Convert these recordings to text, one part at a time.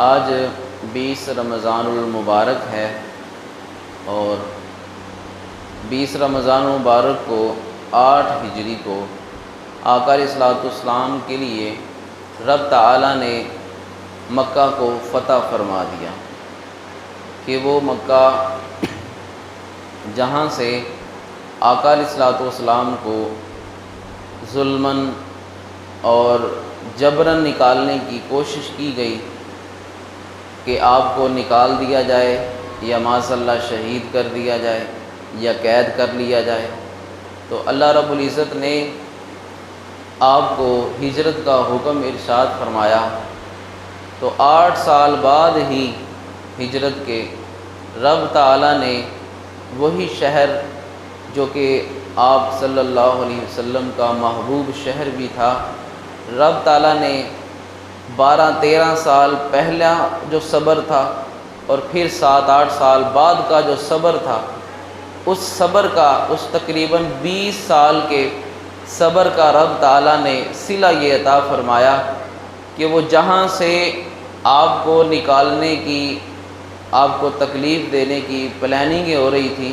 آج 20 رمضان المبارک ہے اور 20 رمضان المبارک کو 8 ہجری کو آقا علیہ الصلوۃ والسلام کے لیے رب تعالیٰ نے مکہ کو فتح فرما دیا کہ وہ مکہ جہاں سے آقا علیہ الصلوۃ والسلام کو ظلماً اور جبراً نکالنے کی کوشش کی گئی کہ آپ کو نکال دیا جائے یا معاذ اللہ شہید کر دیا جائے یا قید کر لیا جائے، تو اللہ رب العزت نے آپ کو ہجرت کا حکم ارشاد فرمایا۔ تو 8 سال بعد ہی ہجرت کے رب تعالیٰ نے وہی شہر جو کہ آپ صلی اللہ علیہ وسلم کا محبوب شہر بھی تھا، رب تعالیٰ نے 12-13 سال پہلا جو صبر تھا اور پھر 7-8 سال بعد کا جو صبر تھا، اس صبر کا اس تقریباً 20 سال کے صبر کا رب تعالیٰ نے صلہ یہ عطا فرمایا کہ وہ جہاں سے آپ کو نکالنے کی، آپ کو تکلیف دینے کی پلاننگیں ہو رہی تھیں،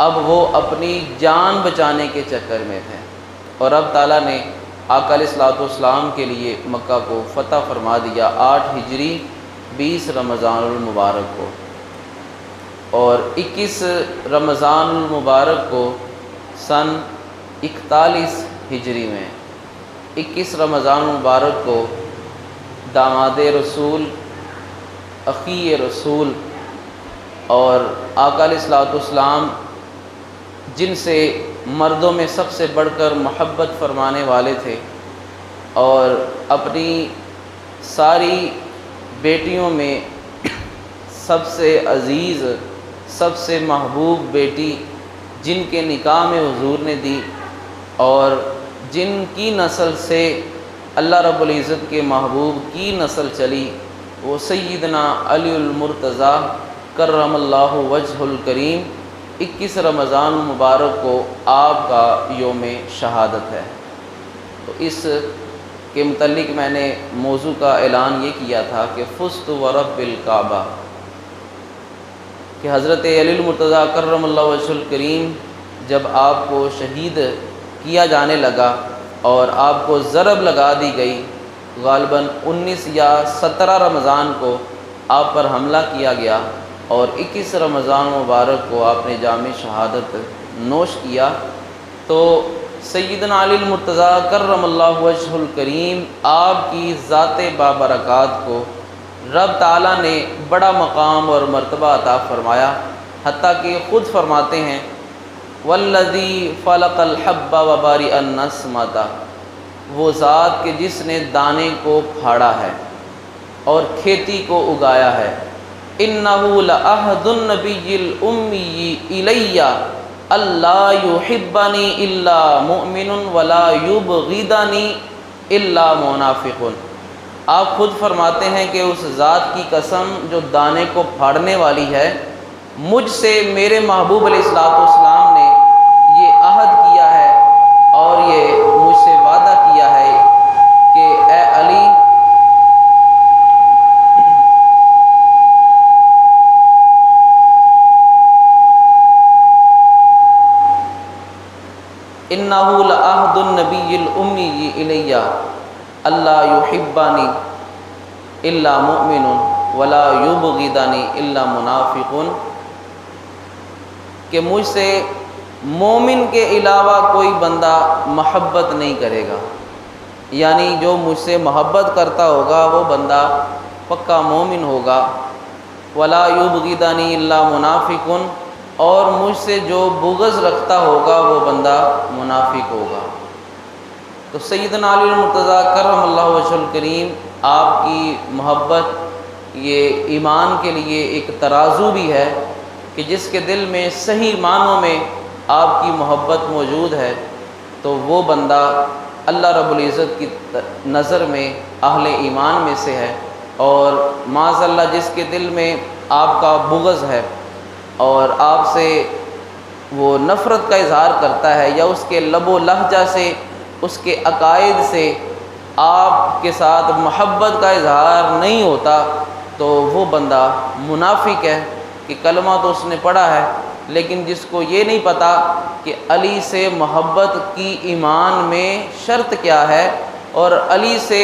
اب وہ اپنی جان بچانے کے چکر میں تھے، اور رب تعالیٰ نے آقا علیہ الصلوۃ والسلام کے لیے مکہ کو فتح فرما دیا 8 ہجری 20 رمضان المبارک کو۔ اور 21 رمضان المبارک کو سن 41 ہجری میں 21 رمضان المبارک کو داماد رسول، اخی رسول اور آقا علیہ الصلوۃ والسلام جن سے مردوں میں سب سے بڑھ کر محبت فرمانے والے تھے، اور اپنی ساری بیٹیوں میں سب سے عزیز، سب سے محبوب بیٹی جن کے نکاح میں حضور نے دی اور جن کی نسل سے اللہ رب العزت کے محبوب کی نسل چلی، وہ سیدنا علی المرتضیٰ کرم اللہ وجہ الکریم 21 رمضان المبارک کو آپ کا یوم شہادت ہے۔ تو اس کے متعلق میں نے موضوع کا اعلان یہ کیا تھا کہ فزت ورب الکعبہ، کہ حضرت علی المرتضیٰ کرم اللہ وجہ الکریم جب آپ کو شہید کیا جانے لگا اور آپ کو ضرب لگا دی گئی، غالباً 19 یا 17 رمضان کو آپ پر حملہ کیا گیا اور 21 رمضان مبارک کو آپ نے جام شہادت نوش کیا، تو سیدنا علی المرتضیٰ کرم اللہ وجہ الکریم آپ کی ذات بابرکات کو رب تعالیٰ نے بڑا مقام اور مرتبہ عطا فرمایا، حتیٰ کہ خود فرماتے ہیں والذی فلق الحب وبارئ النسمۃ، وہ ذات کہ جس نے دانے کو پھاڑا ہے اور کھیتی کو اگایا ہے، انہ لعہد النبی الامی الی اللہ یحبنی الا مؤمن ولا یبغضنی الا منافق۔ آپ خود فرماتے ہیں کہ اس ذات کی قسم جو دانے کو پھاڑنے والی ہے، مجھ سے میرے محبوب علیہ الصلوۃ والسلام نے یہ عہد کیا ہے اور یہ مجھ سے وعدہ کیا ہے کہ اے علی، انہ لعہد النبی الامی الی اللہ یحبنی الا مؤمن ولا یبغضنی الا منافق، کہ مجھ سے مومن کے علاوہ کوئی بندہ محبت نہیں کرے گا، یعنی جو مجھ سے محبت کرتا ہوگا وہ بندہ پکا مومن ہوگا، ولا یبغضنی الا منافق، اور مجھ سے جو بغض رکھتا ہوگا وہ بندہ منافق ہوگا۔ تو سیدنا علی المرتضیٰ کرم اللہ وجہ الکریم آپ کی محبت یہ ایمان کے لیے ایک ترازو بھی ہے کہ جس کے دل میں صحیح معنوں میں آپ کی محبت موجود ہے تو وہ بندہ اللہ رب العزت کی نظر میں اہل ایمان میں سے ہے، اور معاذ اللہ جس کے دل میں آپ کا بغض ہے اور آپ سے وہ نفرت کا اظہار کرتا ہے، یا اس کے لب و لہجہ سے، اس کے عقائد سے آپ کے ساتھ محبت کا اظہار نہیں ہوتا تو وہ بندہ منافق ہے کہ کلمہ تو اس نے پڑھا ہے، لیکن جس کو یہ نہیں پتہ کہ علی سے محبت کی ایمان میں شرط کیا ہے اور علی سے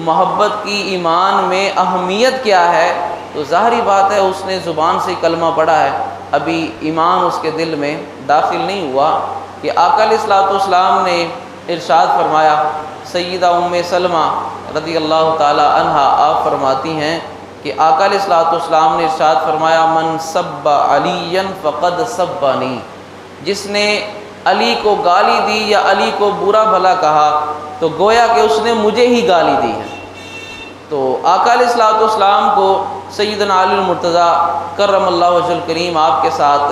محبت کی ایمان میں اہمیت کیا ہے، تو ظاہری بات ہے اس نے زبان سے کلمہ پڑھا ہے، ابھی ایمان اس کے دل میں داخل نہیں ہوا۔ کہ آقا علیہ الصلوۃ والسلام نے ارشاد فرمایا، سیدہ ام سلمہ رضی اللہ تعالی عنہا آپ فرماتی ہیں کہ آقا علیہ الصلوۃ والسلام نے ارشاد فرمایا، من سب علی فقد سبنی، جس نے علی کو گالی دی یا علی کو برا بھلا کہا تو گویا کہ اس نے مجھے ہی گالی دی ہے۔ تو آقا علیہ الصلوۃ والسلام کو سیدنا علی المرتضیٰ کرم اللہ وجہ الکریم آپ کے ساتھ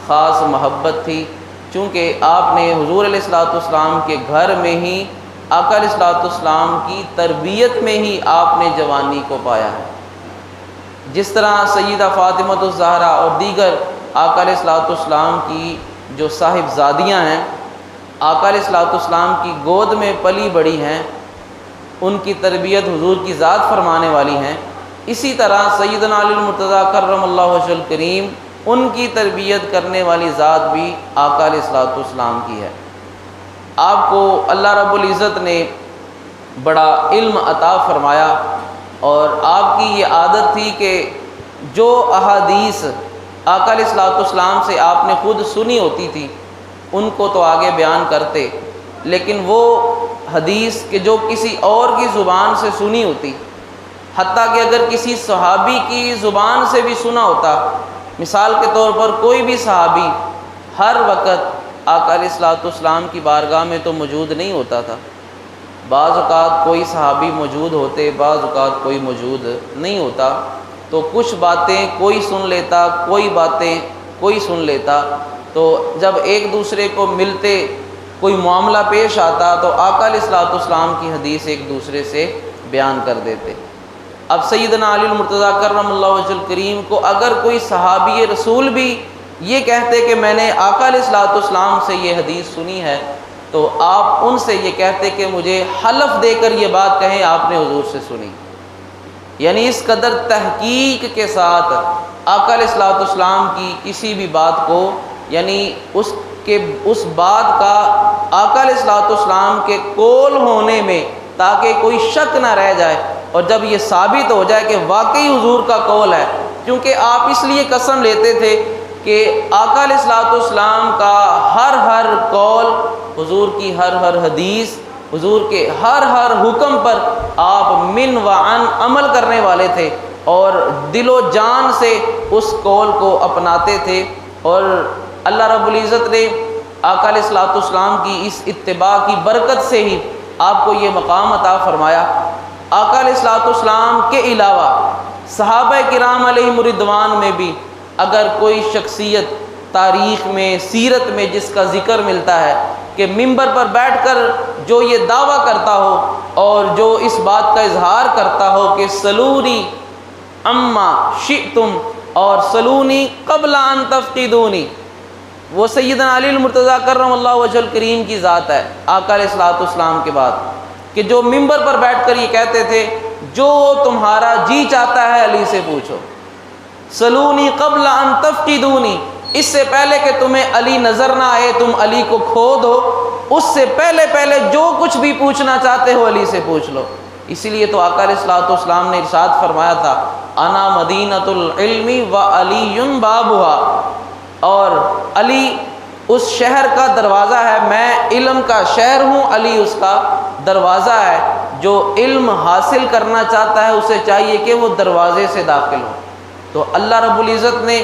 خاص محبت تھی، چونکہ آپ نے حضور علیہ الصلوۃ والسلام کے گھر میں ہی آقا علیہ الصلوۃ والسلام کی تربیت میں ہی آپ نے جوانی کو پایا ہے۔ جس طرح سیدہ فاطمہ الزہرا اور دیگر آقا علیہ الصلوۃ والسلام کی جو صاحبزادیاں ہیں، آقا علیہ الصلوۃ والسلام کی گود میں پلی بڑی ہیں، ان کی تربیت حضور کی ذات فرمانے والی ہیں، اسی طرح سیدنا علی المرتضیٰ کرم اللہ وجہ الکریم ان کی تربیت کرنے والی ذات بھی آقا علیہ الصلوۃ والسلام کی ہے۔ آپ کو اللہ رب العزت نے بڑا علم عطا فرمایا اور آپ کی یہ عادت تھی کہ جو احادیث آقا علیہ الصلوۃ والسلام سے آپ نے خود سنی ہوتی تھی ان کو تو آگے بیان کرتے، لیکن وہ حدیث کہ جو کسی اور کی زبان سے سنی ہوتی، حتیٰ کہ اگر کسی صحابی کی زبان سے بھی سنا ہوتا، مثال کے طور پر کوئی بھی صحابی ہر وقت آقا علیہ الصلوۃ والسلام کی بارگاہ میں تو موجود نہیں ہوتا تھا، بعض اوقات کوئی صحابی موجود ہوتے، بعض اوقات کوئی موجود نہیں ہوتا، تو کچھ باتیں کوئی سن لیتا، کوئی باتیں کوئی سن لیتا، تو جب ایک دوسرے کو ملتے کوئی معاملہ پیش آتا تو آقا علیہ الصلوۃ والسلام کی حدیث ایک دوسرے سے بیان کر دیتے۔ اب سیدنا علی المرتضیٰ کرم اللہ وجہ الکریم کو اگر کوئی صحابی رسول بھی یہ کہتے کہ میں نے آقا علیہ الصلوۃ والسلام سے یہ حدیث سنی ہے، تو آپ ان سے یہ کہتے کہ مجھے حلف دے کر یہ بات کہیں آپ نے حضور سے سنی، یعنی اس قدر تحقیق کے ساتھ آقا علیہ الصلوۃ والسلام کی کسی بھی بات کو، یعنی اس بات کا آقا علیہ الصلوۃ والسلام کے قول ہونے میں تاکہ کوئی شک نہ رہ جائے، اور جب یہ ثابت ہو جائے کہ واقعی حضور کا قول ہے، کیونکہ آپ اس لیے قسم لیتے تھے کہ آقا علیہ الصلوۃ والسلام کا ہر قول، حضور کی ہر حدیث، حضور کے ہر حکم پر آپ من و عن عمل کرنے والے تھے اور دل و جان سے اس قول کو اپناتے تھے، اور اللہ رب العزت نے آقا علیہ الصلوۃ والسلام کی اس اتباع کی برکت سے ہی آپ کو یہ مقام عطا فرمایا۔ آقا علیہ الصلوۃ والسلام کے علاوہ صحابہ کرام علیہم رضوان میں بھی اگر کوئی شخصیت تاریخ میں، سیرت میں جس کا ذکر ملتا ہے کہ منبر پر بیٹھ کر جو یہ دعویٰ کرتا ہو اور جو اس بات کا اظہار کرتا ہو کہ سلونی اما شئتم اور سلونی قبل ان تفقدونی، وہ سیدنا علی المرتضیٰ کرم اللہ وجہ الکریم کی ذات ہے آقا علیہ الصلوۃ والسلام کے بعد، کہ جو منبر پر بیٹھ کر یہ کہتے تھے جو تمہارا جی چاہتا ہے علی سے پوچھو، سلونی قبل ان تفقدونی، اس سے پہلے کہ تمہیں علی نظر نہ آئے، تم علی کو کھو دو، اس سے پہلے جو کچھ بھی پوچھنا چاہتے ہو علی سے پوچھ لو۔ اسی لیے تو آقا علیہ الصلوۃ والسلام نے ارشاد فرمایا تھا، انا مدینۃ العلم و علی بابھا، اور علی اس شہر کا دروازہ ہے، میں علم کا شہر ہوں، علی اس کا دروازہ ہے، جو علم حاصل کرنا چاہتا ہے اسے چاہیے کہ وہ دروازے سے داخل ہو۔ تو اللہ رب العزت نے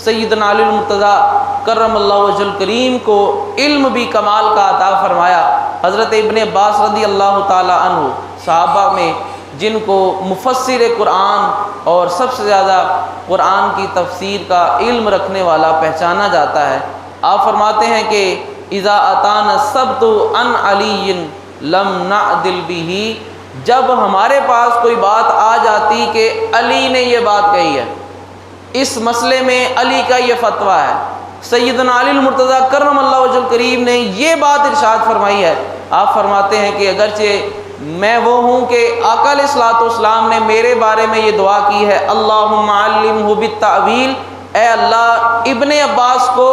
سیدنا علی المرتضیٰ کرم اللہ وجہ الکریم کو علم بھی کمال کا عطا فرمایا۔ حضرت ابن عباس رضی اللہ تعالی عنہ صحابہ میں جن کو مفسر قرآن اور سب سے زیادہ قرآن کی تفسیر کا علم رکھنے والا پہچانا جاتا ہے، آپ فرماتے ہیں کہ اذا اتانا السبت عن علی لم نعدل بہ، جب ہمارے پاس کوئی بات آ جاتی کہ علی نے یہ بات کہی ہے، اس مسئلے میں علی کا یہ فتویٰ ہے، سیدنا علی المرتضیٰ کرم اللہ وجہ الکریم نے یہ بات ارشاد فرمائی ہے، آپ فرماتے ہیں کہ اگرچہ میں وہ ہوں کہ آقا علیہ الصلوۃ والسلام نے میرے بارے میں یہ دعا کی ہے، اللہم علمہ بالتأویل، اے اللہ ابن عباس کو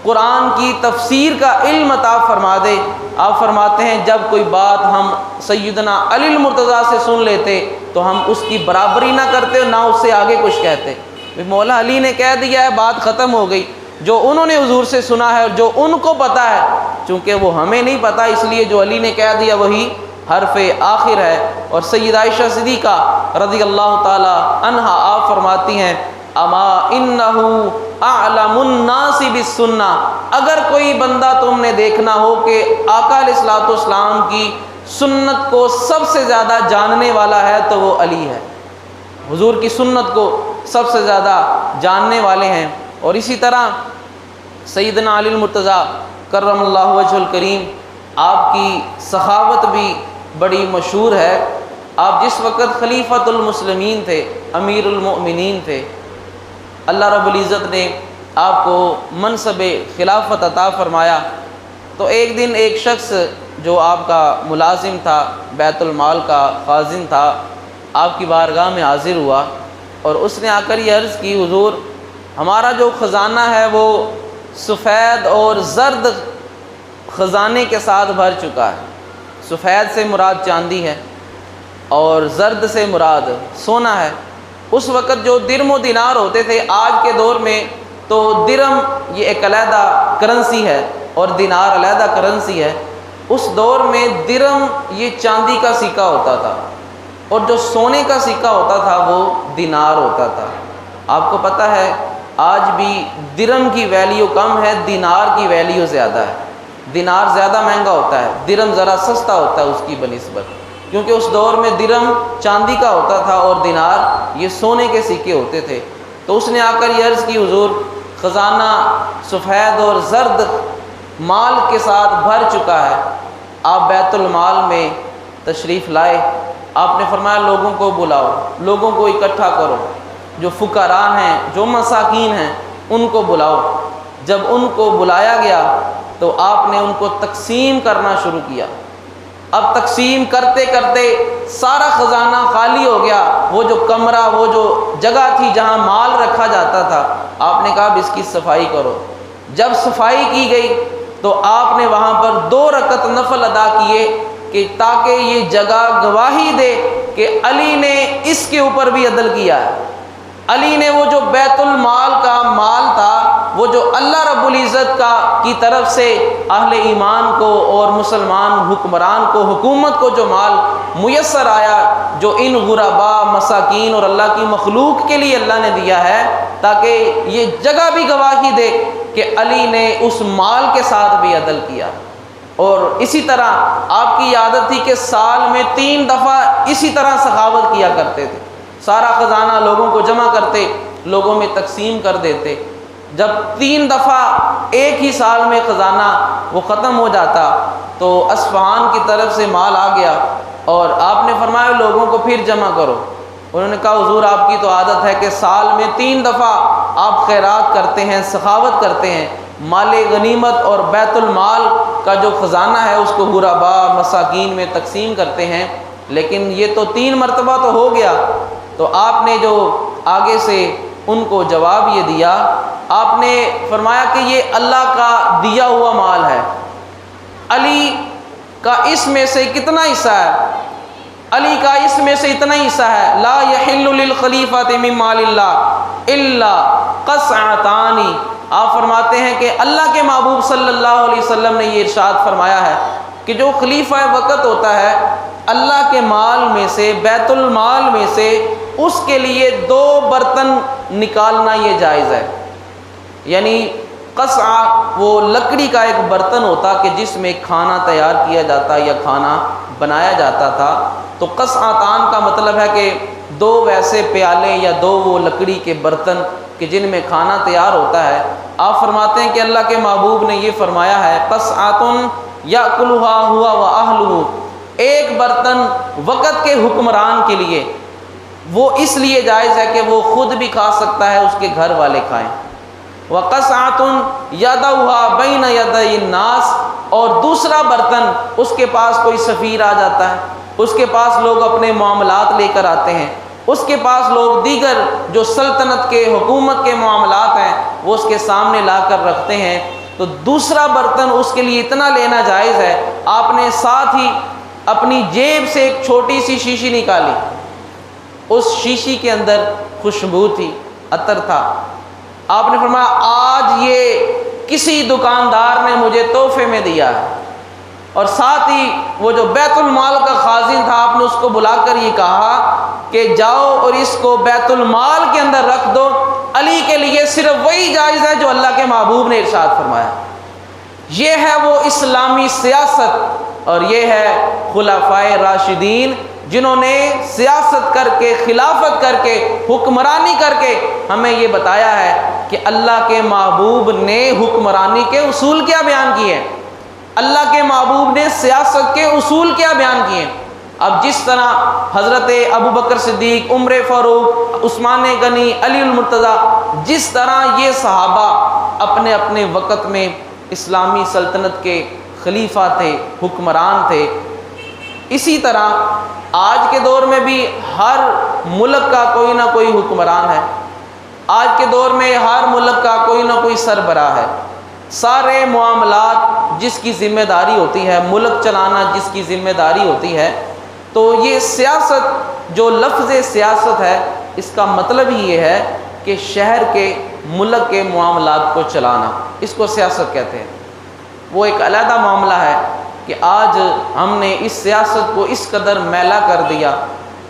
قرآن کی تفسیر کا علم عطا فرما دے۔ آپ فرماتے ہیں جب کوئی بات ہم سیدنا علی المرتضیٰ سے سن لیتے تو ہم اس کی برابری نہ کرتے اور نہ اس سے آگے کچھ کہتے۔ مولا علی نے کہہ دیا ہے، بات ختم ہو گئی۔ جو انہوں نے حضور سے سنا ہے اور جو ان کو پتہ ہے، چونکہ وہ ہمیں نہیں پتہ، اس لیے جو علی نے کہہ دیا وہی حرف آخر ہے۔ اور سیدہ عائشہ صدیقہ رضی اللہ تعالی عنہا آپ فرماتی ہیں، اما انہ اعلم الناس بالسنہ، اگر کوئی بندہ تم نے دیکھنا ہو کہ آقا علیہ الصلوۃ والسلام کی سنت کو سب سے زیادہ جاننے والا ہے تو وہ علی ہے، حضور کی سنت کو سب سے زیادہ جاننے والے ہیں۔ اور اسی طرح سیدنا علی المرتضیٰ کرم اللہ وجہ الکریم، آپ کی سخاوت بھی بڑی مشہور ہے۔ آپ جس وقت خلیفۃ المسلمین تھے، امیر المؤمنین تھے، اللہ رب العزت نے آپ کو منصب خلافت عطا فرمایا، تو ایک دن ایک شخص جو آپ کا ملازم تھا، بیت المال کا خازن تھا، آپ کی بارگاہ میں حاضر ہوا اور اس نے آ کر یہ عرض کی، حضور ہمارا جو خزانہ ہے وہ سفید اور زرد خزانے کے ساتھ بھر چکا ہے۔ سفید سے مراد چاندی ہے اور زرد سے مراد سونا ہے۔ اس وقت جو درم و دینار ہوتے تھے، آج کے دور میں تو درم یہ ایک علیحدہ کرنسی ہے اور دینار علیحدہ کرنسی ہے۔ اس دور میں درم یہ چاندی کا سکہ ہوتا تھا اور جو سونے کا سکہ ہوتا تھا وہ دینار ہوتا تھا۔ آپ کو پتہ ہے آج بھی درم کی ویلیو کم ہے، دینار کی ویلیو زیادہ ہے۔ دینار زیادہ مہنگا ہوتا ہے، درم ذرا سستا ہوتا ہے اس کی بنسبت، کیونکہ اس دور میں درم چاندی کا ہوتا تھا اور دینار یہ سونے کے سکے ہوتے تھے۔ تو اس نے آ کر یہ عرض کی، حضور خزانہ سفید اور زرد مال کے ساتھ بھر چکا ہے، آپ بیت المال میں تشریف لائے۔ آپ نے فرمایا لوگوں کو بلاؤ، لوگوں کو اکٹھا کرو، جو فقراء ہیں، جو مساکین ہیں ان کو بلاؤ۔ جب ان کو بلایا گیا تو آپ نے ان کو تقسیم کرنا شروع کیا۔ اب تقسیم کرتے کرتے سارا خزانہ خالی ہو گیا، وہ جو کمرہ، وہ جو جگہ تھی جہاں مال رکھا جاتا تھا، آپ نے کہا اب اس کی صفائی کرو۔ جب صفائی کی گئی تو آپ نے وہاں پر 2 رکعت نفل ادا کیے کہ تاکہ یہ جگہ گواہی دے کہ علی نے اس کے اوپر بھی عدل کیا ہے۔ علی نے وہ جو بیت المال کا مال تھا، وہ جو اللہ رب العزت کی طرف سے اہل ایمان کو اور مسلمان حکمران کو، حکومت کو جو مال میسر آیا، جو ان غرباء، مساکین اور اللہ کی مخلوق کے لیے اللہ نے دیا ہے، تاکہ یہ جگہ بھی گواہی دے کہ علی نے اس مال کے ساتھ بھی عدل کیا۔ اور اسی طرح آپ کی عادت تھی کہ سال میں 3 دفعہ اسی طرح سخاوت کیا کرتے تھے، سارا خزانہ لوگوں کو جمع کرتے، لوگوں میں تقسیم کر دیتے۔ جب 3 دفعہ ایک ہی سال میں خزانہ وہ ختم ہو جاتا تو اصفہان کی طرف سے مال آ گیا اور آپ نے فرمایا لوگوں کو پھر جمع کرو۔ انہوں نے کہا حضور آپ کی تو عادت ہے کہ سال میں 3 دفعہ آپ خیرات کرتے ہیں، سخاوت کرتے ہیں، مال غنیمت اور بیت المال کا جو خزانہ ہے اس کو غرباء، مساکین میں تقسیم کرتے ہیں، لیکن یہ تو 3 مرتبہ تو ہو گیا۔ تو آپ نے جو آگے سے ان کو جواب یہ دیا، آپ نے فرمایا کہ یہ اللہ کا دیا ہوا مال ہے، علی کا اس میں سے کتنا حصہ ہے؟ علی کا اس میں سے اتنا ہی حصہ ہے، لا یحل للخلیفۃ من مال اللہ الا قصعتان۔ آپ فرماتے ہیں کہ اللہ کے محبوب صلی اللہ علیہ وسلم نے یہ ارشاد فرمایا ہے کہ جو خلیفہ وقت ہوتا ہے اللہ کے مال میں سے، بیت المال میں سے، اس کے لیے 2 برتن نکالنا یہ جائز ہے۔ یعنی قصعہ وہ لکڑی کا ایک برتن ہوتا کہ جس میں کھانا تیار کیا جاتا یا کھانا بنایا جاتا تھا، تو قصعتان کا مطلب ہے کہ 2 ویسے پیالے یا 2 وہ لکڑی کے برتن کہ جن میں کھانا تیار ہوتا ہے۔ آپ فرماتے ہیں کہ اللہ کے محبوب نے یہ فرمایا ہے قصعۃ یاکلھا ہوا واہلہ، ایک برتن وقت کے حکمران کے لیے وہ اس لیے جائز ہے کہ وہ خود بھی کھا سکتا ہے، اس کے گھر والے کھائیں۔ وَقَصْعَةٌ يَدَوْهَا بَيْنَ يَدَيِ النَّاسِ، اور دوسرا برتن اس کے پاس کوئی سفیر آ جاتا ہے اس کے پاس لوگ اپنے معاملات لے کر آتے ہیں، اس کے پاس لوگ دیگر جو سلطنت کے حکومت کے معاملات ہیں وہ اس کے سامنے لا کر رکھتے ہیں، تو دوسرا برتن اس کے لیے اتنا لینا جائز ہے۔ آپ نے ساتھ ہی اپنی جیب سے ایک چھوٹی سی شیشی نکالی، اس شیشی کے اندر خوشبو تھی، عطر تھا۔ آپ نے فرمایا آج یہ کسی دکاندار نے مجھے تحفے میں دیا ہے، اور ساتھ ہی وہ جو بیت المال کا خازن تھا آپ نے اس کو بلا کر یہ کہا کہ جاؤ اور اس کو بیت المال کے اندر رکھ دو، علی کے لیے صرف وہی جائز ہے جو اللہ کے محبوب نے ارشاد فرمایا۔ یہ ہے وہ اسلامی سیاست، اور یہ ہے خلفائے راشدین جنہوں نے سیاست کر کے، خلافت کر کے، حکمرانی کر کے ہمیں یہ بتایا ہے کہ اللہ کے محبوب نے حکمرانی کے اصول کیا بیان کیے ہیں، اللہ کے محبوب نے سیاست کے اصول کیا بیان کیے ہیں۔ اب جس طرح حضرت ابوبکر صدیق، عمر فاروق، عثمان غنی، علی المرتضیٰ، جس طرح یہ صحابہ اپنے اپنے وقت میں اسلامی سلطنت کے خلیفہ تھے، حکمران تھے، اسی طرح آج کے دور میں بھی ہر ملک کا کوئی نہ کوئی حکمران ہے، آج کے دور میں ہر ملک کا کوئی نہ کوئی سربراہ ہے۔ سارے معاملات جس کی ذمہ داری ہوتی ہے، ملک چلانا جس کی ذمہ داری ہوتی ہے، تو یہ سیاست، جو لفظ سیاست ہے، اس کا مطلب ہی یہ ہے کہ شہر کے، ملک کے معاملات کو چلانا، اس کو سیاست کہتے ہیں۔ وہ ایک علیحدہ معاملہ ہے کہ آج ہم نے اس سیاست کو اس قدر میلا کر دیا،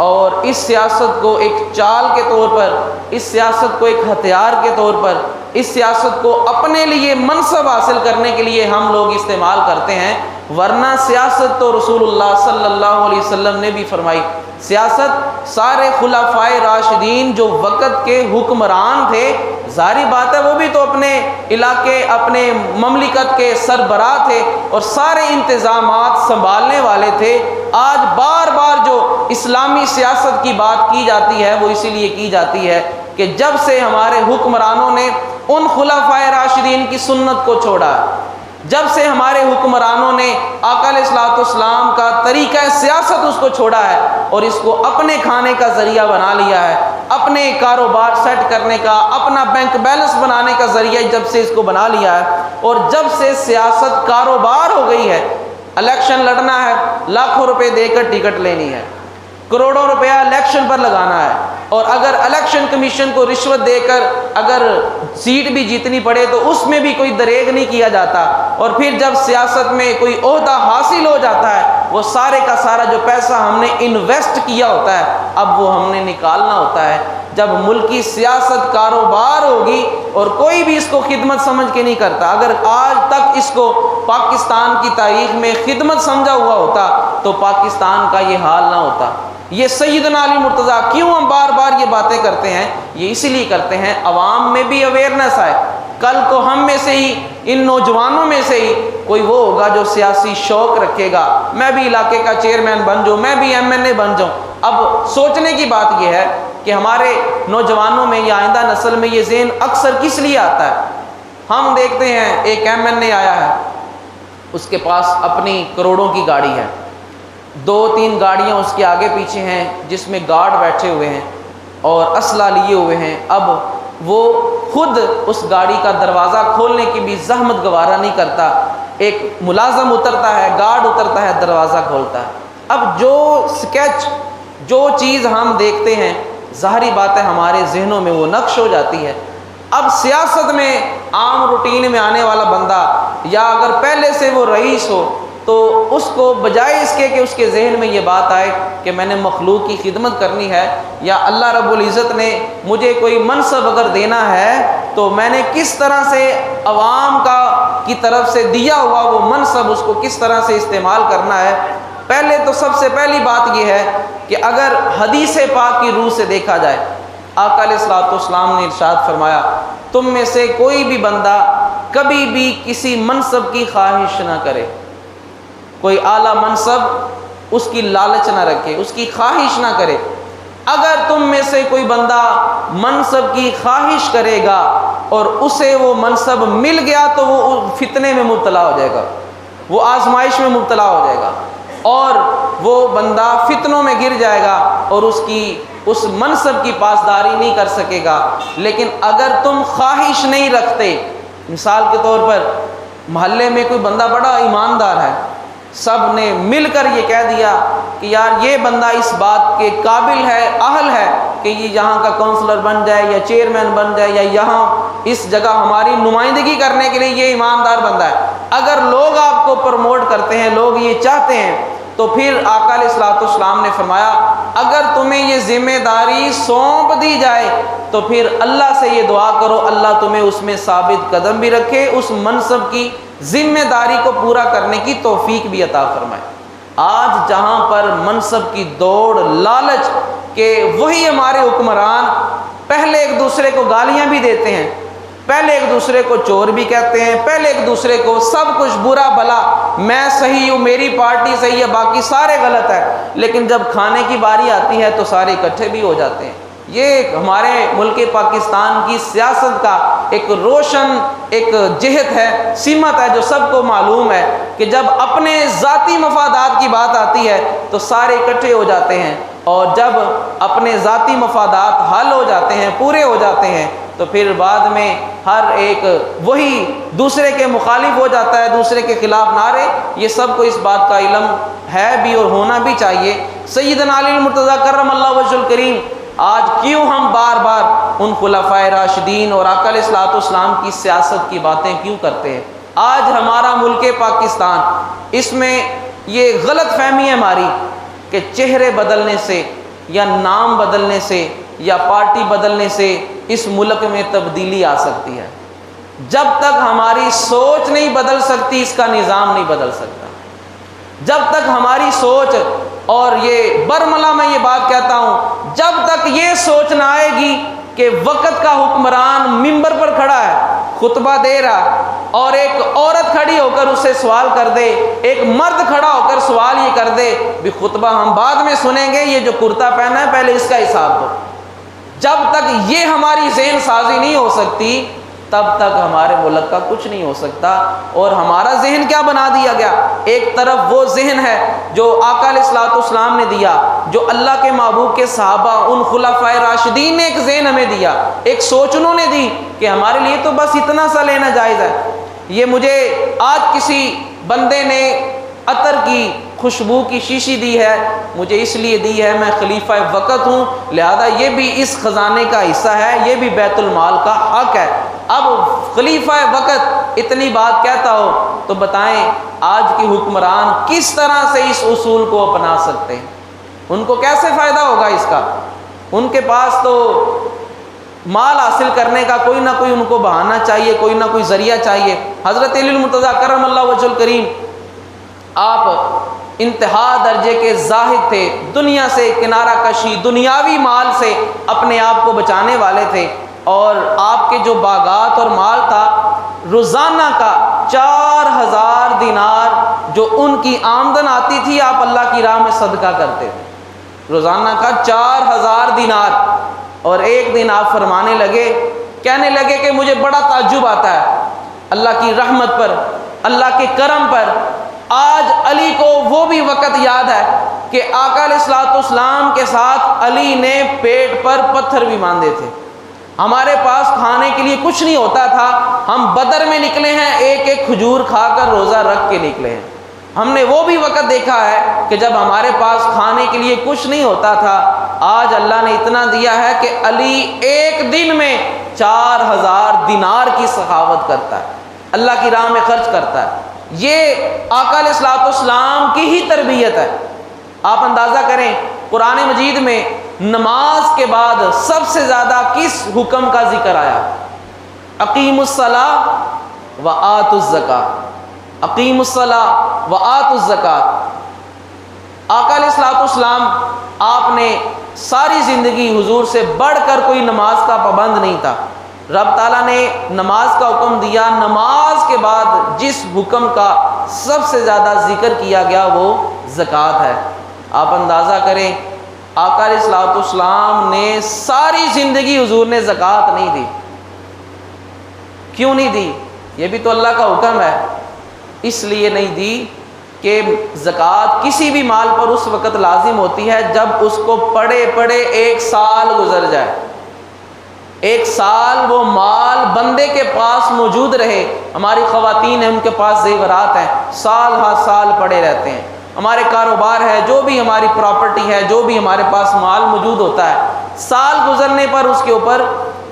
اور اس سیاست کو ایک چال کے طور پر، اس سیاست کو ایک ہتھیار کے طور پر، اس سیاست کو اپنے لیے منصب حاصل کرنے کے لیے ہم لوگ استعمال کرتے ہیں، ورنہ سیاست تو رسول اللہ صلی اللہ علیہ وسلم نے بھی فرمائی۔ سیاست سارے خلفائے راشدین جو وقت کے حکمران تھے، ظاہری بات ہے وہ بھی تو اپنے علاقے، اپنے مملکت کے سربراہ تھے اور سارے انتظامات سنبھالنے والے تھے۔ آج بار بار جو اسلامی سیاست کی بات کی جاتی ہے وہ اسی لیے کی جاتی ہے کہ جب سے ہمارے حکمرانوں نے ان خلفائے راشدین کی سنت کو چھوڑا، جب سے ہمارے حکمرانوں نے آقا علیہ الصلوۃ والسلام کا طریقہ سیاست اس کو چھوڑا ہے اور اس کو اپنے کھانے کا ذریعہ بنا لیا ہے، اپنے کاروبار سیٹ کرنے کا، اپنا بینک بیلنس بنانے کا ذریعہ جب سے اس کو بنا لیا ہے، اور جب سے سیاست کاروبار ہو گئی ہے، الیکشن لڑنا ہے، لاکھوں روپے دے کر ٹکٹ لینی ہے، کروڑوں روپیہ الیکشن پر لگانا ہے، اور اگر الیکشن کمیشن کو رشوت دے کر اگر سیٹ بھی جیتنی پڑے تو اس میں بھی کوئی دریغ نہیں کیا جاتا، اور پھر جب سیاست میں کوئی عہدہ حاصل ہو جاتا ہے وہ سارے کا سارا جو پیسہ ہم نے انویسٹ کیا ہوتا ہے اب وہ ہم نے نکالنا ہوتا ہے۔ جب ملکی سیاست کاروبار ہوگی اور کوئی بھی اس کو خدمت سمجھ کے نہیں کرتا، اگر آج تک اس کو پاکستان کی تاریخ میں خدمت سمجھا ہوا ہوتا تو پاکستان کا یہ حال نہ ہوتا۔ یہ سیدنا علی مرتضیٰ، کیوں ہم بار بار یہ باتیں کرتے ہیں؟ یہ اسی لیے کرتے ہیں عوام میں بھی اویئرنیس آئے۔ کل کو ہم میں سے ہی، ان نوجوانوں میں سے ہی کوئی وہ ہوگا جو سیاسی شوق رکھے گا، میں بھی علاقے کا چیئرمین بن جاؤں، میں بھی ایم این اے بن جاؤں۔ اب سوچنے کی بات یہ ہے کہ ہمارے نوجوانوں میں یا آئندہ نسل میں یہ ذہن اکثر کس لیے آتا ہے؟ ہم دیکھتے ہیں ایک ایم این اے آیا ہے، اس کے پاس اپنی کروڑوں کی گاڑی ہے، 2-3 گاڑیاں اس کے آگے پیچھے ہیں جس میں گارڈ بیٹھے ہوئے ہیں اور اسلحہ لیے ہوئے ہیں۔ اب وہ خود اس گاڑی کا دروازہ کھولنے کی بھی زحمت گوارا نہیں کرتا، ایک ملازم اترتا ہے، گارڈ اترتا ہے، دروازہ کھولتا ہے۔ اب جو سکیچ، جو چیز ہم دیکھتے ہیں، ظاہری بات ہے ہمارے ذہنوں میں وہ نقش ہو جاتی ہے۔ اب سیاست میں عام روٹین میں آنے والا بندہ، یا اگر پہلے سے وہ رئیس ہو، تو اس کو بجائے اس کے کہ اس کے ذہن میں یہ بات آئے کہ میں نے مخلوق کی خدمت کرنی ہے، یا اللہ رب العزت نے مجھے کوئی منصب اگر دینا ہے تو میں نے کس طرح سے عوام کی طرف سے دیا ہوا وہ منصب اس کو کس طرح سے استعمال کرنا ہے۔ پہلے تو سب سے پہلی بات یہ ہے کہ اگر حدیث پاک کی روح سے دیکھا جائے، آقا علیہ الصلوۃ والسلام نے ارشاد فرمایا تم میں سے کوئی بھی بندہ کبھی بھی کسی منصب کی خواہش نہ کرے، کوئی اعلیٰ منصب اس کی لالچ نہ رکھے، اس کی خواہش نہ کرے۔ اگر تم میں سے کوئی بندہ منصب کی خواہش کرے گا اور اسے وہ منصب مل گیا تو وہ فتنے میں مبتلا ہو جائے گا، وہ آزمائش میں مبتلا ہو جائے گا۔ اور وہ بندہ فتنوں میں گر جائے گا اور اس منصب کی پاسداری نہیں کر سکے گا۔ لیکن اگر تم خواہش نہیں رکھتے، مثال کے طور پر محلے میں کوئی بندہ بڑا ایماندار ہے، سب نے مل کر یہ کہہ دیا کہ یار یہ بندہ اس بات کے قابل ہے، اہل ہے کہ یہ یہاں کا کونسلر بن جائے یا چیئرمین بن جائے یا یہاں اس جگہ ہماری نمائندگی کرنے کے لیے یہ ایماندار بندہ ہے، اگر لوگ آپ کو پروموٹ کرتے ہیں، لوگ یہ چاہتے ہیں، تو پھر آقا علیہ الصلوۃ والسلام نے فرمایا اگر تمہیں یہ ذمہ داری سونپ دی جائے تو پھر اللہ سے یہ دعا کرو اللہ تمہیں اس میں ثابت قدم بھی رکھے، اس منصب کی ذمہ داری کو پورا کرنے کی توفیق بھی عطا فرمائے۔ آج جہاں پر منصب کی دوڑ، لالچ کہ وہی ہمارے حکمران پہلے ایک دوسرے کو گالیاں بھی دیتے ہیں، پہلے ایک دوسرے کو چور بھی کہتے ہیں، پہلے ایک دوسرے کو سب کچھ برا بھلا، میں صحیح ہوں، میری پارٹی صحیح ہے، باقی سارے غلط ہے، لیکن جب کھانے کی باری آتی ہے تو سارے اکٹھے بھی ہو جاتے ہیں۔ یہ ہمارے ملک پاکستان کی سیاست کا ایک روشن ایک جہت ہے، سمت ہے جو سب کو معلوم ہے کہ جب اپنے ذاتی مفادات کی بات آتی ہے تو سارے اکٹھے ہو جاتے ہیں، اور جب اپنے ذاتی مفادات حل ہو جاتے ہیں، پورے ہو جاتے ہیں، تو پھر بعد میں ہر ایک وہی دوسرے کے مخالف ہو جاتا ہے، دوسرے کے خلاف نعرے۔ یہ سب کو اس بات کا علم ہے بھی اور ہونا بھی چاہیے۔ سیدنا علی المرتضیٰ کرم اللہ وجہ الکریم، آج کیوں ہم بار بار ان خلفائے راشدین اور آقا علیہ الصلوۃ والسلام کی سیاست کی باتیں کیوں کرتے ہیں؟ آج ہمارا ملک پاکستان، اس میں یہ غلط فہمی ہے ہماری کہ چہرے بدلنے سے یا نام بدلنے سے یا پارٹی بدلنے سے اس ملک میں تبدیلی آ سکتی ہے۔ جب تک ہماری سوچ نہیں بدل سکتی اس کا نظام نہیں بدل سکتا۔ جب تک ہماری سوچ، اور یہ برملا میں یہ بات کہتا ہوں، جب تک یہ سوچ نہ آئے گی کہ وقت کا حکمران ممبر پر کھڑا ہے، خطبہ دے رہا، اور ایک عورت کھڑی ہو کر اسے سوال کر دے، ایک مرد کھڑا ہو کر سوال یہ کر دے بھی خطبہ ہم بعد میں سنیں گے، یہ جو کرتا پہنا ہے پہلے اس کا حساب دو، جب تک یہ ہماری ذہن سازی نہیں ہو سکتی تب تک ہمارے ملک کا کچھ نہیں ہو سکتا۔ اور ہمارا ذہن کیا بنا دیا گیا؟ ایک طرف وہ ذہن ہے جو آقا علیہ الصلوۃ والسلام نے دیا، جو اللہ کے محبوب کے صحابہ، ان خلفائے راشدین نے ایک ذہن ہمیں دیا، ایک سوچ انہوں نے دی کہ ہمارے لیے تو بس اتنا سا لینا جائز ہے۔ یہ مجھے آج کسی بندے نے عطر کی خوشبو کی شیشی دی ہے، مجھے اس لیے دی ہے میں خلیفہ وقت ہوں، لہذا یہ بھی اس خزانے کا حصہ ہے، یہ بھی بیت المال کا حق ہے۔ اب خلیفہ وقت اتنی بات کہتا ہو تو بتائیں آج کی حکمران کس طرح سے اس اصول کو اپنا سکتے ہیں؟ ان کو کیسے فائدہ ہوگا اس کا؟ ان کے پاس تو مال حاصل کرنے کا کوئی نہ کوئی ان کو بہانہ چاہیے، کوئی نہ کوئی ذریعہ چاہیے۔ حضرت علی المرتضیٰ کرم اللہ وجہ الکریم، آپ انتہا درجے کے زاہد تھے، دنیا سے کنارہ کشی، دنیاوی مال سے اپنے آپ کو بچانے والے تھے، اور آپ کے جو باغات اور مال تھا روزانہ کا 4000 دینار جو ان کی آمدن آتی تھی آپ اللہ کی راہ میں صدقہ کرتے تھے، روزانہ کا 4000 دینار۔ اور ایک دن آپ فرمانے لگے، کہنے لگے کہ مجھے بڑا تعجب آتا ہے اللہ کی رحمت پر، اللہ کے کرم پر، آج علی کو وہ بھی وقت یاد ہے کہ آقا علیہ الصلوۃ والسلام کے ساتھ علی نے پیٹ پر پتھر بھی باندھے تھے۔ ہمارے پاس کھانے کے لیے کچھ نہیں ہوتا تھا، ہم بدر میں نکلے ہیں، ایک ایک کھجور کھا کر روزہ رکھ کے نکلے ہیں۔ ہم نے وہ بھی وقت دیکھا ہے کہ جب ہمارے پاس کھانے کے لیے کچھ نہیں ہوتا تھا۔ آج اللہ نے اتنا دیا ہے کہ علی ایک دن میں 4000 دینار کی سخاوت کرتا ہے، اللہ کی راہ میں خرچ کرتا ہے۔ یہ آقا علیہ الصلوۃ والسلام کی ہی تربیت ہے۔ آپ اندازہ کریں قرآن مجید میں نماز کے بعد سب سے زیادہ کس حکم کا ذکر آیا؟ اقیموا الصلاۃ وآتوا الزکاۃ، اقیموا الصلاۃ وآتوا الزکاۃ۔ آقا علیہ الصلوۃ والسلام، آپ نے ساری زندگی حضور سے بڑھ کر کوئی نماز کا پابند نہیں تھا۔ رب تعالیٰ نے نماز کا حکم دیا، نماز کے بعد جس حکم کا سب سے زیادہ ذکر کیا گیا وہ زکوٰۃ ہے۔ آپ اندازہ کریں آقا علیہ الصلوۃ والسلام نے ساری زندگی حضور نے زکوٰۃ نہیں دی۔ کیوں نہیں دی؟ یہ بھی تو اللہ کا حکم ہے۔ اس لیے نہیں دی کہ زکوٰۃ کسی بھی مال پر اس وقت لازم ہوتی ہے جب اس کو پڑے پڑے 1 سال گزر جائے. 1 سال وہ مال بندے کے پاس موجود رہے. ہماری خواتین ہیں، ان کے پاس زیورات ہیں، سال ہر سال پڑے رہتے ہیں. ہمارے کاروبار ہے، جو بھی ہماری پراپرٹی ہے، جو بھی ہمارے پاس مال موجود ہوتا ہے، سال گزرنے پر اس کے اوپر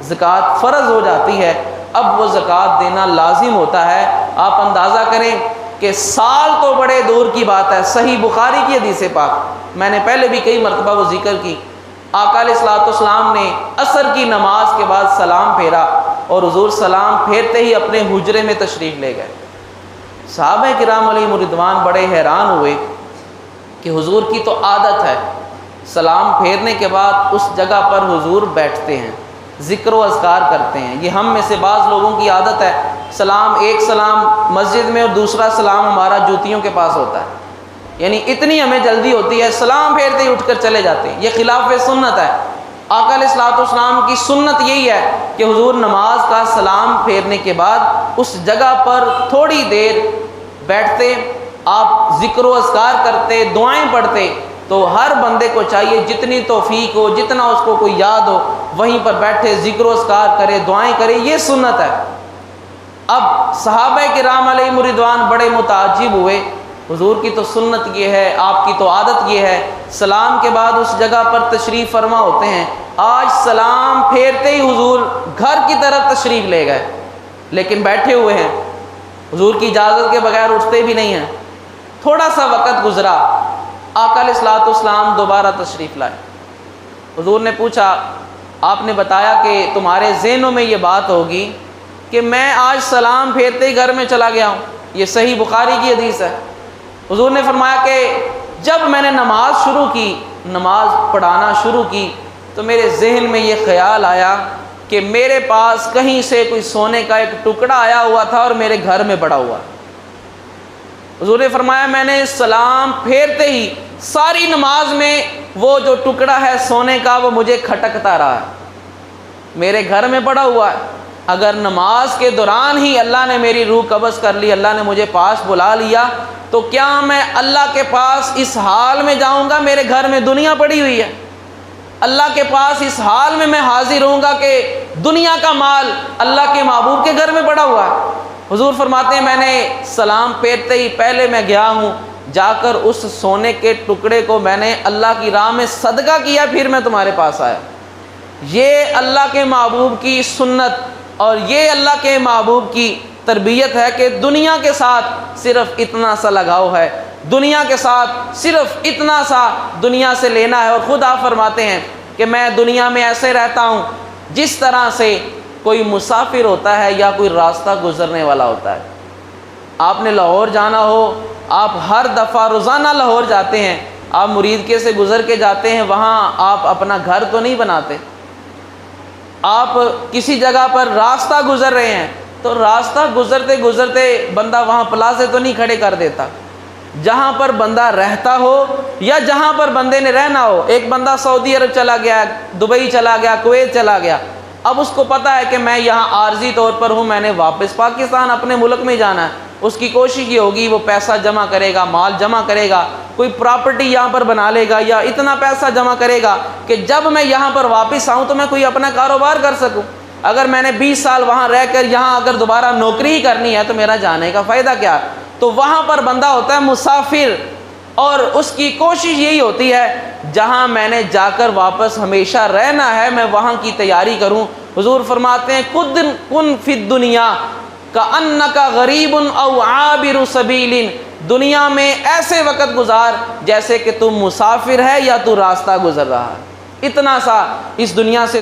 زکوٰۃ فرض ہو جاتی ہے. اب وہ زکوٰۃ دینا لازم ہوتا ہے. آپ اندازہ کریں کہ سال تو بڑے دور کی بات ہے. صحیح بخاری کی حدیث پاک میں نے پہلے بھی کئی مرتبہ وہ ذکر کی. آقا علیہ الصلوۃ والسلام نے عصر کی نماز کے بعد سلام پھیرا اور حضور سلام پھیرتے ہی اپنے حجرے میں تشریف لے گئے. صحابہ کرام علیہم رضوان بڑے حیران ہوئے کہ حضور کی تو عادت ہے سلام پھیرنے کے بعد اس جگہ پر حضور بیٹھتے ہیں، ذکر و اذکار کرتے ہیں. یہ ہم میں سے بعض لوگوں کی عادت ہے، ایک سلام مسجد میں اور دوسرا سلام ہمارا جوتیوں کے پاس ہوتا ہے. یعنی اتنی ہمیں جلدی ہوتی ہے، سلام پھیرتے ہی اٹھ کر چلے جاتے ہیں. یہ خلاف سنت ہے. آقا علیہ الصلوۃ والسلام کی سنت یہی ہے کہ حضور نماز کا سلام پھیرنے کے بعد اس جگہ پر تھوڑی دیر بیٹھتے، آپ ذکر و اذکار کرتے، دعائیں پڑھتے. تو ہر بندے کو چاہیے جتنی توفیق ہو، جتنا اس کو کوئی یاد ہو، وہیں پر بیٹھے ذکر و اذکار کرے، دعائیں کرے. یہ سنت ہے. اب صحابہ کرام علیہم رضوان بڑے متعجب ہوئے. حضور کی تو سنت یہ ہے، آپ کی تو عادت یہ ہے، سلام کے بعد اس جگہ پر تشریف فرما ہوتے ہیں. آج سلام پھیرتے ہی حضور گھر کی طرف تشریف لے گئے، لیکن بیٹھے ہوئے ہیں، حضور کی اجازت کے بغیر اٹھتے بھی نہیں ہیں. تھوڑا سا وقت گزرا، آقا علیہ الصلوۃ والسلام دوبارہ تشریف لائے. حضور نے پوچھا، آپ نے بتایا کہ تمہارے ذہنوں میں یہ بات ہوگی کہ میں آج سلام پھیرتے ہی گھر میں چلا گیا ہوں. یہ صحیح بخاری کی حدیث ہے. حضور نے فرمایا کہ جب میں نے نماز شروع کی، نماز پڑھانا شروع کی، تو میرے ذہن میں یہ خیال آیا کہ میرے پاس کہیں سے کوئی سونے کا ایک ٹکڑا آیا ہوا تھا اور میرے گھر میں پڑا ہوا. حضور نے فرمایا میں نے سلام پھیرتے ہی ساری نماز میں وہ جو ٹکڑا ہے سونے کا وہ مجھے کھٹکتا رہا ہے، میرے گھر میں پڑا ہوا ہے. اگر نماز کے دوران ہی اللہ نے میری روح قبض کر لی، اللہ نے مجھے پاس بلا لیا، تو کیا میں اللہ کے پاس اس حال میں جاؤں گا میرے گھر میں دنیا پڑی ہوئی ہے؟ اللہ کے پاس اس حال میں حاضر ہوں گا کہ دنیا کا مال اللہ کے محبوب کے گھر میں پڑا ہوا ہے؟ حضور فرماتے ہیں میں نے سلام پھیرتے ہی پہلے میں گیا ہوں، جا کر اس سونے کے ٹکڑے کو میں نے اللہ کی راہ میں صدقہ کیا، پھر میں تمہارے پاس آیا. یہ اللہ کے محبوب کی سنت اور یہ اللہ کے محبوب کی تربیت ہے کہ دنیا کے ساتھ صرف اتنا سا لگاؤ ہے، دنیا کے ساتھ صرف اتنا سا دنیا سے لینا ہے. اور خود آپ فرماتے ہیں کہ میں دنیا میں ایسے رہتا ہوں جس طرح سے کوئی مسافر ہوتا ہے یا کوئی راستہ گزرنے والا ہوتا ہے. آپ نے لاہور جانا ہو، آپ ہر دفعہ روزانہ لاہور جاتے ہیں، آپ مرید سے گزر کے جاتے ہیں، وہاں آپ اپنا گھر تو نہیں بناتے. آپ کسی جگہ پر راستہ گزر رہے ہیں تو راستہ گزرتے گزرتے بندہ وہاں پلازے تو نہیں کھڑے کر دیتا. جہاں پر بندہ رہتا ہو یا جہاں پر بندے نے رہنا ہو، ایک بندہ سعودی عرب چلا گیا، دبئی چلا گیا، کویت چلا گیا، اب اس کو پتہ ہے کہ میں یہاں عارضی طور پر ہوں، میں نے واپس پاکستان اپنے ملک میں جانا ہے. اس کی کوشش یہ ہوگی وہ پیسہ جمع کرے گا، مال جمع کرے گا، کوئی پراپرٹی یہاں پر بنا لے گا یا اتنا پیسہ جمع کرے گا کہ جب میں یہاں پر واپس آؤں تو میں کوئی اپنا کاروبار کر سکوں. اگر میں نے 20 سال وہاں رہ کر یہاں اگر دوبارہ نوکری ہی کرنی ہے تو میرا جانے کا فائدہ کیا؟ تو وہاں پر بندہ ہوتا ہے مسافر، اور اس کی کوشش یہی ہوتی ہے جہاں میں نے جا کر واپس ہمیشہ رہنا ہے میں وہاں کی تیاری کروں. حضور فرماتے ہیں کن فی الدنیا کأنک غریب او عابر سبیل، دنیا میں ایسے وقت گزار جیسے کہ تم مسافر ہے یا تو راستہ گزر رہا ہے. اتنا سا اس دنیا سے